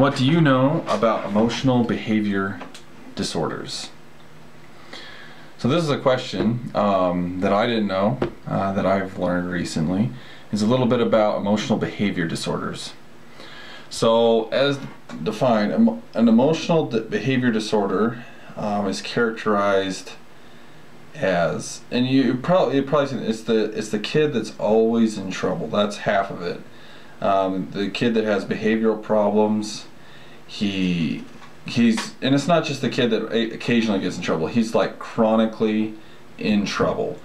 What do you know about emotional behavior disorders? So this is a question that I didn't know, that I've learned recently. Is a little bit about emotional behavior disorders. So as defined, an emotional behavior disorder is characterized as, and you probably seen it's the kid that's always in trouble. That's half of it. The kid that has behavioral problems, and it's not just the kid that occasionally gets in trouble. He's like chronically in trouble.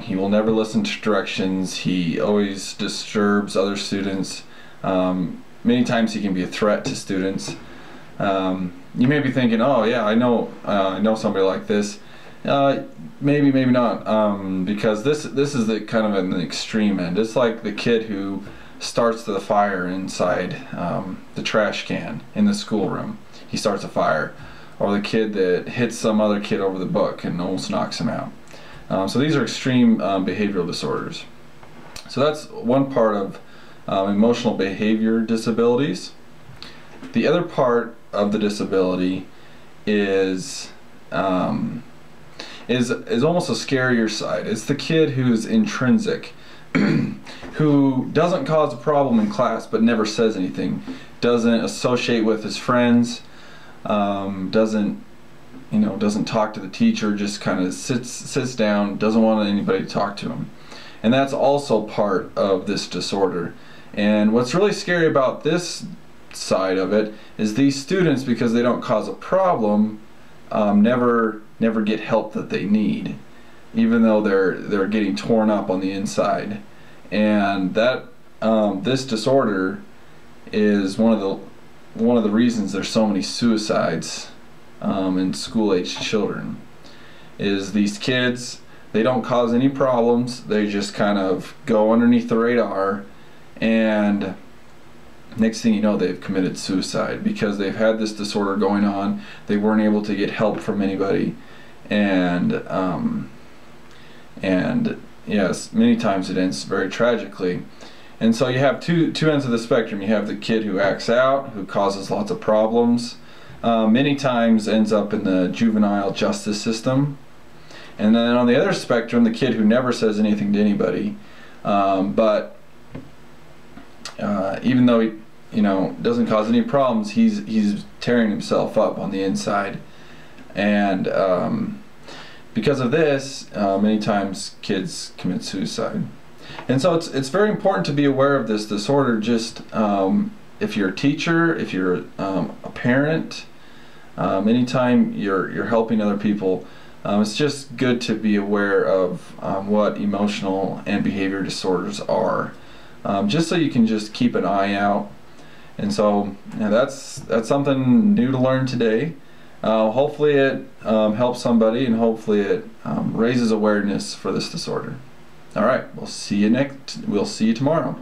He will never listen to directions. He always disturbs other students. Many times he can be a threat to students. You may be thinking, oh yeah, I know somebody like this. Maybe not, because this is the kind of an extreme end. It's like the kid who starts the fire inside the trash can in the schoolroom. He starts a fire. Or the kid that hits some other kid over the book and almost knocks him out. So these are extreme behavioral disorders. So that's one part of emotional behavior disabilities. The other part of the disability is almost a scarier side. It's the kid who's intrinsic, who doesn't cause a problem in class but never says anything, doesn't associate with his friends, doesn't talk to the teacher, just kind of sits down, doesn't want anybody to talk to him. And that's also part of this disorder. And what's really scary about this side of it is these students, because they don't cause a problem, never get help that they need, even though they're getting torn up on the inside. And that this disorder is one of the reasons there's so many suicides in school-aged children. Is these kids, they don't cause any problems, they just kind of go underneath the radar, and next thing you know, they've committed suicide because they've had this disorder going on. They weren't able to get help from anybody, and yes, many times it ends very tragically. And so you have two ends of the spectrum. You have the kid who acts out, who causes lots of problems, many times ends up in the juvenile justice system. And then on the other spectrum, the kid who never says anything to anybody, but even though he doesn't cause any problems, he's tearing himself up on the inside. And because of this, many times kids commit suicide. And so it's very important to be aware of this disorder. Just if you're a teacher, if you're a parent, anytime you're helping other people, it's just good to be aware of what emotional and behavior disorders are, just so you can just keep an eye out. And so that's something new to learn today. Hopefully it helps somebody, and hopefully it raises awareness for this disorder. All right, we'll see you tomorrow.